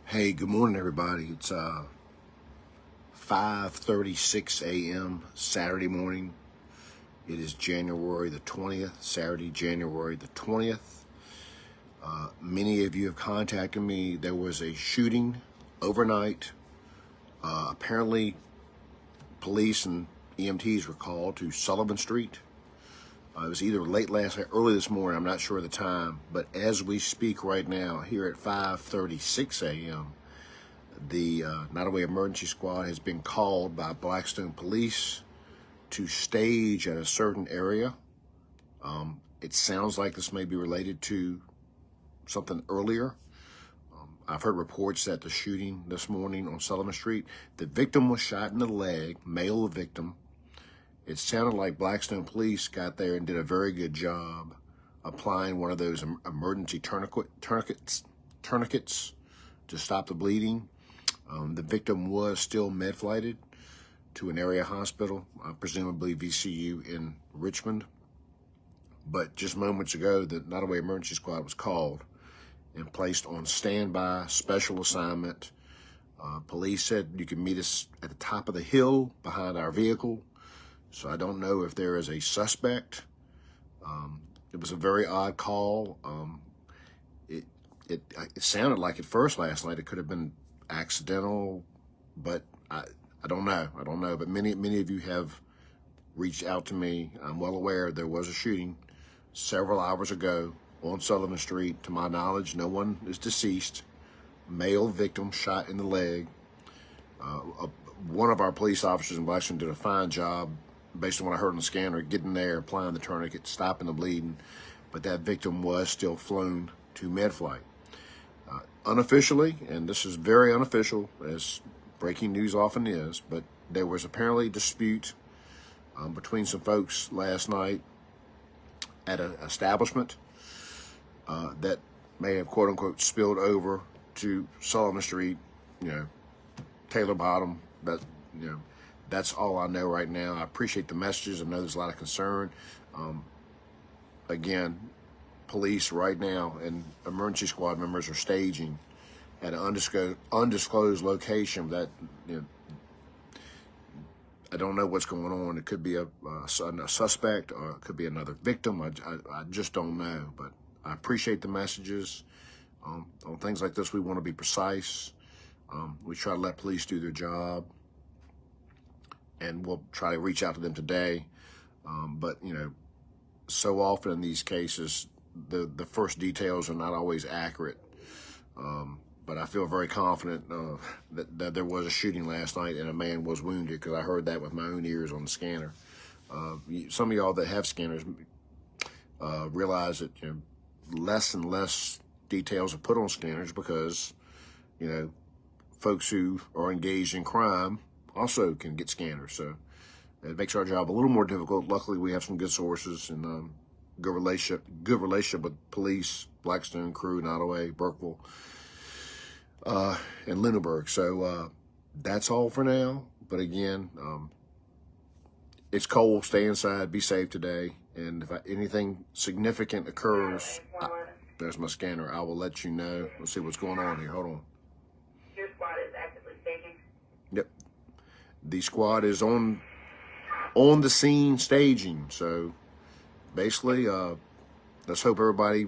Hey, good morning, everybody. It's 5:36 a.m. Saturday morning. It is January the 20th, Saturday, January the 20th. Many of you have contacted me. There was a shooting overnight. Apparently, police and EMTs were called to Sullivan Street. It was either late last night, early this morning. I'm not sure of the time. But as we speak right now, here at 5:36 a.m., the Nottoway emergency squad has been called by Blackstone police to stage at a certain area. It sounds like this may be related to something earlier. I've heard reports that the shooting this morning on Sullivan Street, the victim was shot in the leg, male victim. It sounded like Blackstone police got there and did a very good job applying one of those emergency tourniquets to stop the bleeding. The victim was still med-flighted to an area hospital, presumably VCU in Richmond. But just moments ago, the Nottoway emergency squad was called and placed on standby, special assignment. Police said you can meet us at the top of the hill behind our vehicle. So I don't know if there is a suspect. It was a very odd call. It sounded like at first last night it could have been accidental, but I don't know. I don't know. But many of you have reached out to me. I'm well aware there was a shooting several hours ago on Sullivan Street. To my knowledge, no one is deceased. Male victim shot in the leg. One of our police officers in Blackstone did a fine job, based on what I heard on the scanner, getting there, applying the tourniquet, stopping the bleeding. But that victim was still flown to med-flight. Unofficially, and this is very unofficial, as breaking news often is, but there was apparently a dispute between some folks last night at an establishment that may have, quote unquote, spilled over to Sullivan Street, Taylor Bottom. But, that's all I know right now. I appreciate the messages. I know there's a lot of concern. Again, police right now and emergency squad members are staging at an undisclosed location that, I don't know what's going on. It could be a suspect, or it could be another victim. I just don't know. But I appreciate the messages. On things like this, we want to be precise. We try to let police do their job, and we'll try to reach out to them today. But, so often in these cases, the first details are not always accurate. But I feel very confident that there was a shooting last night and a man was wounded, because I heard that with my own ears on the scanner. Some of y'all that have scanners realize that less and less details are put on scanners because, folks who are engaged in crime also can get scanners. So it makes our job a little more difficult. Luckily, we have some good sources and good relationship with police, Blackstone crew, Nottoway, Burkeville, and Lunenburg. So that's all for now. But again, it's cold. Stay inside. Be safe today. And if anything significant occurs, there's my scanner. I will let you know. Let's see what's going on here. Hold on. Your squad is actively staging? Yep. The squad is on the scene staging. So basically, let's hope everybody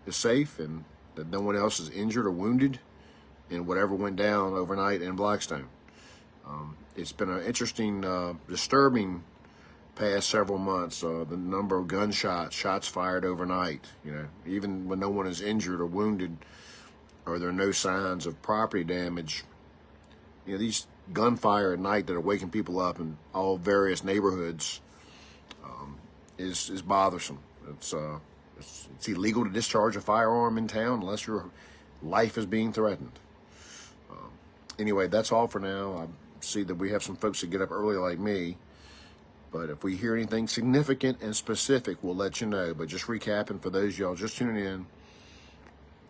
is safe and that no one else is injured or wounded in whatever went down overnight in Blackstone. It's been an interesting, disturbing past several months. The number of gunshots, shots fired overnight, even when no one is injured or wounded, or there are no signs of property damage. These gunfire at night that are waking people up in all various neighborhoods is bothersome. It's illegal to discharge a firearm in town unless your life is being threatened. Anyway, that's all for now. I see that we have some folks that get up early like me, but if we hear anything significant and specific, we'll let you know. But just recapping for those of y'all just tuning in,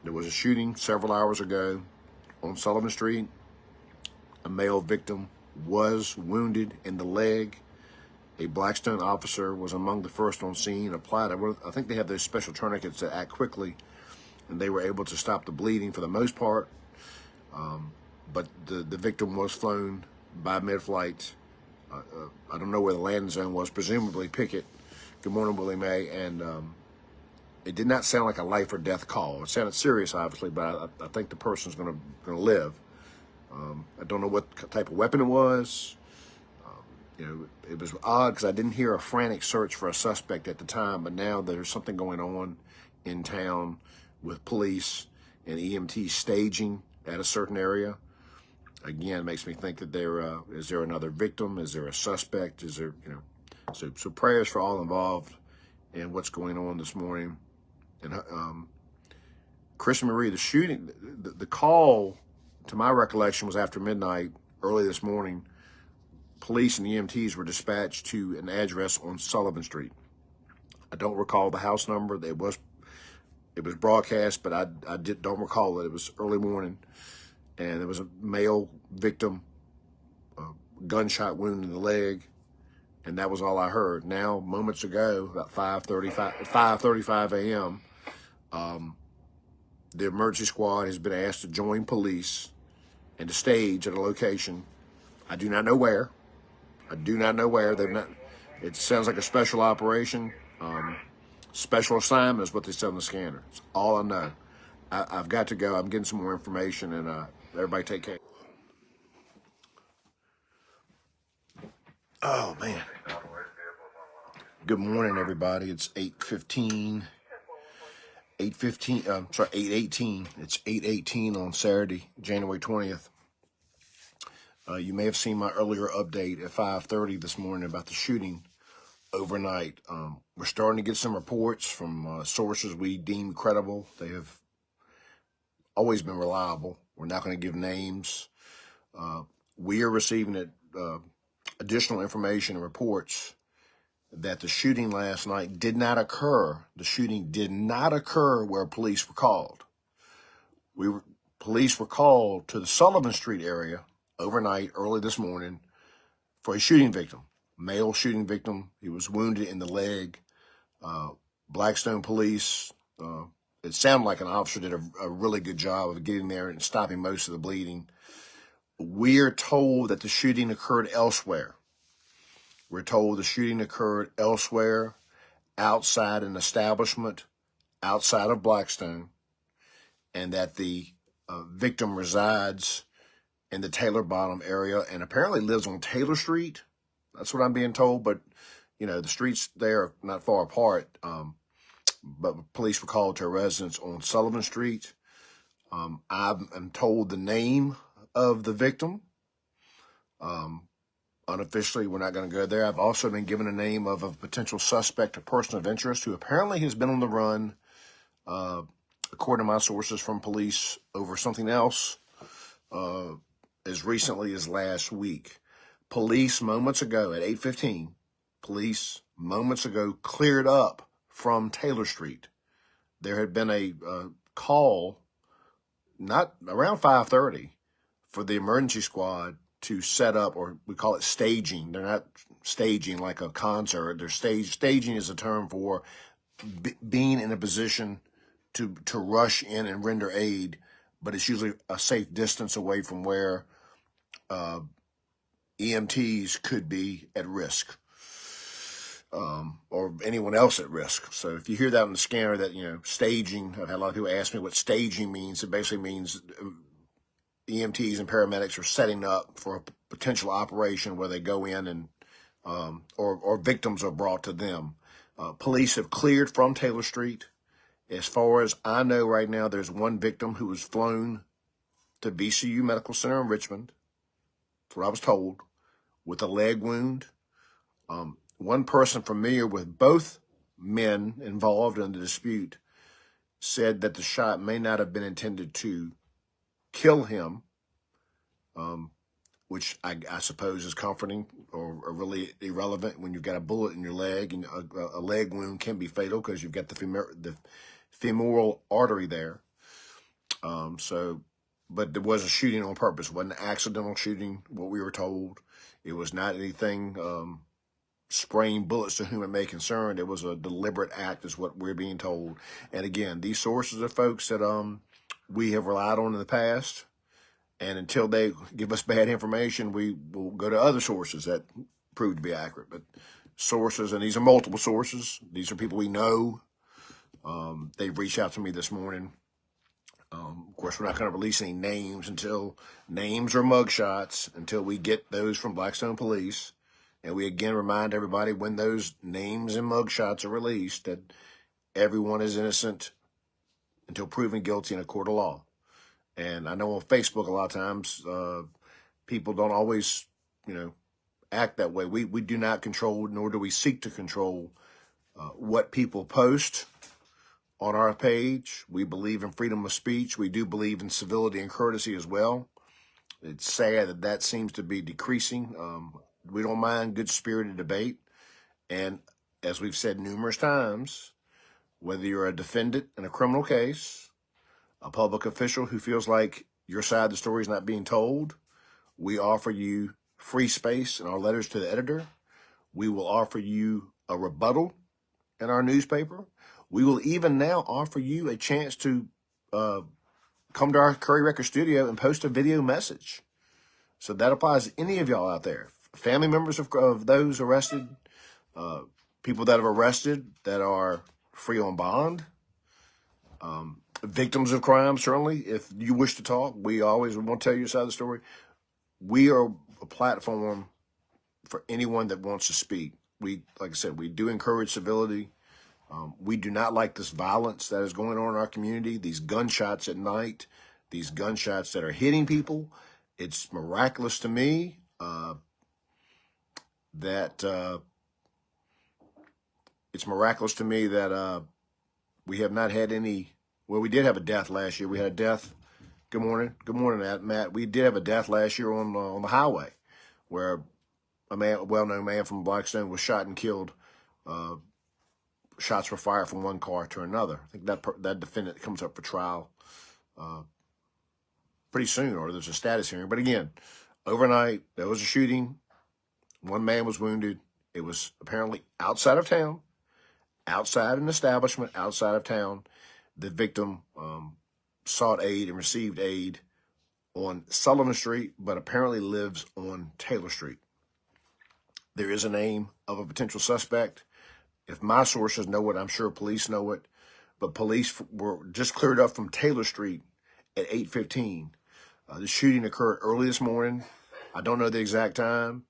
there was a shooting several hours ago on Sullivan Street. A male victim was wounded in the leg. A Blackstone officer was among the first on scene, applied, I think they have those special tourniquets that act quickly, and they were able to stop the bleeding for the most part. But the victim was flown by mid-flight. I don't know where the landing zone was, presumably Pickett. Good morning, Willie Mae. And it did not sound like a life or death call. It sounded serious, obviously, but I think the person's going to live. I don't know what type of weapon it was. It was odd because I didn't hear a frantic search for a suspect at the time, but now there's something going on in town with police and EMTs staging at a certain area. Again, makes me think that is there another victim? Is there a suspect? Is there, so prayers for all involved in what's going on this morning. And Chris Marie, the shooting, the call, to my recollection, was after midnight, early this morning. Police and EMTs were dispatched to an address on Sullivan Street. I don't recall the house number. It was broadcast, but I don't recall it. It was early morning, and there was a male victim, gunshot wound in the leg, and that was all I heard. Now, moments ago, about 5:35 a.m., the emergency squad has been asked to join police and to stage at a location. I do not know where. They've not. It sounds like a special operation. Special assignment is what they said on the scanner. It's all I know. I've got to go. I'm getting some more information, and everybody take care. Oh, man. Good morning, everybody. It's 8:15. 8:18. It's 8:18 on Saturday, January 20th. You may have seen my earlier update at 5:30 this morning about the shooting overnight. We're starting to get some reports from sources we deem credible. They have always been reliable. We're not going to give names. We are receiving additional information and reports that the shooting last night did not occur. The shooting did not occur where police were called. Police were called to the Sullivan Street area overnight, early this morning, for a shooting victim, male shooting victim. He was wounded in the leg. Blackstone police, it sounded like an officer did a really good job of getting there and stopping most of the bleeding. We're told that the shooting occurred elsewhere. We're told the shooting occurred elsewhere, outside an establishment, outside of Blackstone, and that the victim resides in the Taylor Bottom area and apparently lives on Taylor Street. That's what I'm being told, but, the streets there are not far apart. But police were called to a residence on Sullivan Street. I'm told the name of the victim. Unofficially, we're not going to go there. I've also been given a name of a potential suspect, a person of interest who apparently has been on the run, according to my sources from police, over something else as recently as last week. Police moments ago at 8:15, cleared up from Taylor Street. There had been a call, not around 5:30, for the emergency squad to set up, or we call it staging. They're not staging like a concert. Staging is a term for being in a position to rush in and render aid, but it's usually a safe distance away from where EMTs could be at risk, or anyone else at risk. So if you hear that on the scanner, that, staging, I've had a lot of people ask me what staging means. It basically means EMTs and paramedics are setting up for a potential operation where they go in and, or victims are brought to them. Police have cleared from Taylor Street. As far as I know right now, there's one victim who was flown to VCU Medical Center in Richmond. That's what I was told, with a leg wound. One person familiar with both men involved in the dispute said that the shot may not have been intended to kill him, which I suppose is comforting or really irrelevant when you've got a bullet in your leg, and a leg wound can be fatal because you've got the femoral artery there. But there was a shooting on purpose. It wasn't an accidental shooting, what we were told. It was not anything spraying bullets to whom it may concern. It was a deliberate act, is what we're being told. And again, these sources are folks that we have relied on in the past. And until they give us bad information, we will go to other sources that prove to be accurate. But sources, and these are multiple sources. These are people we know. They've reached out to me this morning. Of course, we're not going to release any names until names or mugshots until we get those from Blackstone Police. And we again remind everybody when those names and mugshots are released that everyone is innocent until proven guilty in a court of law. And I know on Facebook a lot of times people don't always, act that way. We do not control, nor do we seek to control what people post on our page. We believe in freedom of speech. We do believe in civility and courtesy as well. It's sad that that seems to be decreasing. We don't mind good-spirited debate. And as we've said numerous times, whether you're a defendant in a criminal case, a public official who feels like your side of the story is not being told, we offer you free space in our letters to the editor. We will offer you a rebuttal in our newspaper. We will even now offer you a chance to come to our Courier-Record studio and post a video message. So that applies to any of y'all out there. Family members of those arrested, people that have arrested that are free on bond, victims of crime, certainly. If you wish to talk, we always want to tell you your side of the story. We are a platform for anyone that wants to speak. We, like I said, we do encourage civility. We do not like this violence that is going on in our community, these gunshots at night, these gunshots that are hitting people. It's miraculous to me that we have not had any. Well, we did have a death last year. We had a death. Good morning, Matt. We did have a death last year on the highway, where a well-known man from Blackstone was shot and killed. Shots were fired from one car to another. I think that defendant comes up for trial pretty soon, or there's a status hearing. But again, overnight there was a shooting. One man was wounded. It was apparently outside of town, outside an establishment, outside of town. The victim sought aid and received aid on Sullivan Street, but apparently lives on Taylor Street. There is a name of a potential suspect. If my sources know it, I'm sure police know it. But police were just cleared up from Taylor Street at 8:15. The shooting occurred early this morning. I don't know the exact time.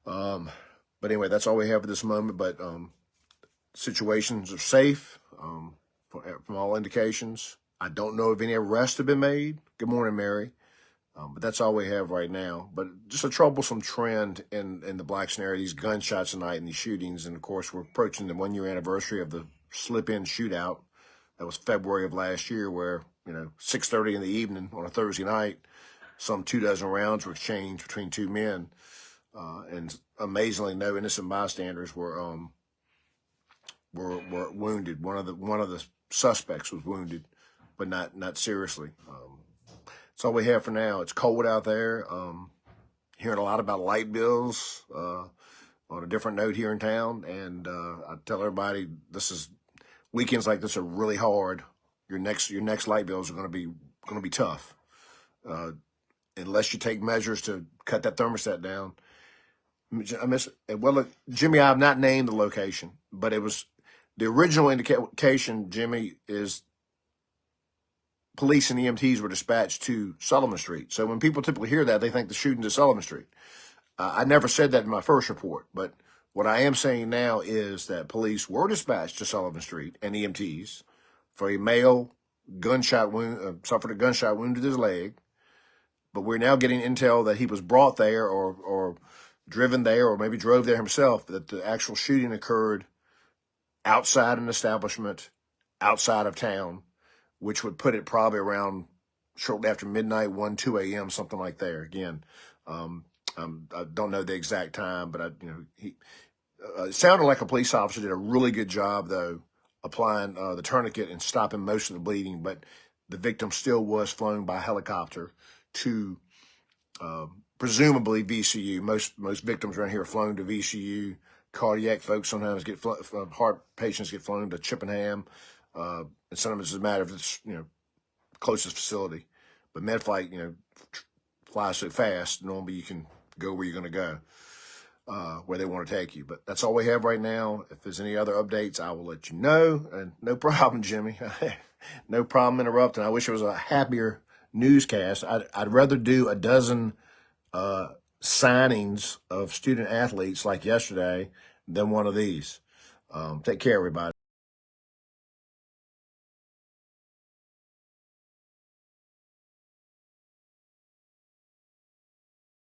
But anyway, that's all we have at this moment. But situations are safe from all indications. I don't know if any arrests have been made. Good morning, Mary. But that's all we have right now. But just a troublesome trend in the Blackstone area, these gunshots tonight and these shootings. And, of course, we're approaching the one-year anniversary of the slip-in shootout. That was February of last year where, 6:30 in the evening on a Thursday night, some 24 rounds were exchanged between two men. And amazingly, no innocent bystanders were wounded. One of the suspects was wounded, but not seriously. That's all we have for now. It's cold out there. Hearing a lot about light bills on a different note here in town. And I tell everybody, weekends like this are really hard. Your next light bills are going to be tough unless you take measures to cut that thermostat down. Look, Jimmy, I have not named the location, but it was the original indication. Jimmy, is police and EMTs were dispatched to Sullivan Street. So when people typically hear that, they think the shooting's at Sullivan Street. I never said that in my first report, but what I am saying now is that police were dispatched to Sullivan Street and EMTs for a male suffered a gunshot wound to his leg. But we're now getting intel that he was brought there or driven there or maybe drove there himself, that the actual shooting occurred outside an establishment, outside of town, which would put it probably around shortly after midnight, 2 a.m., something like there. Again, I don't know the exact time, but it sounded like a police officer did a really good job, though, applying the tourniquet and stopping most of the bleeding. But the victim still was flown by helicopter to presumably VCU. Most victims around here are flown to VCU. Cardiac folks sometimes heart patients get flown to Chippenham. And sometimes it's a matter of it's closest facility. But MedFlight, flies so fast, normally you can go where you're going to go, where they want to take you. But that's all we have right now. If there's any other updates, I will let you know. And no problem, Jimmy. No problem interrupting. I wish it was a happier newscast. I'd rather do a dozen signings of student athletes like yesterday than one of these. Take care, everybody.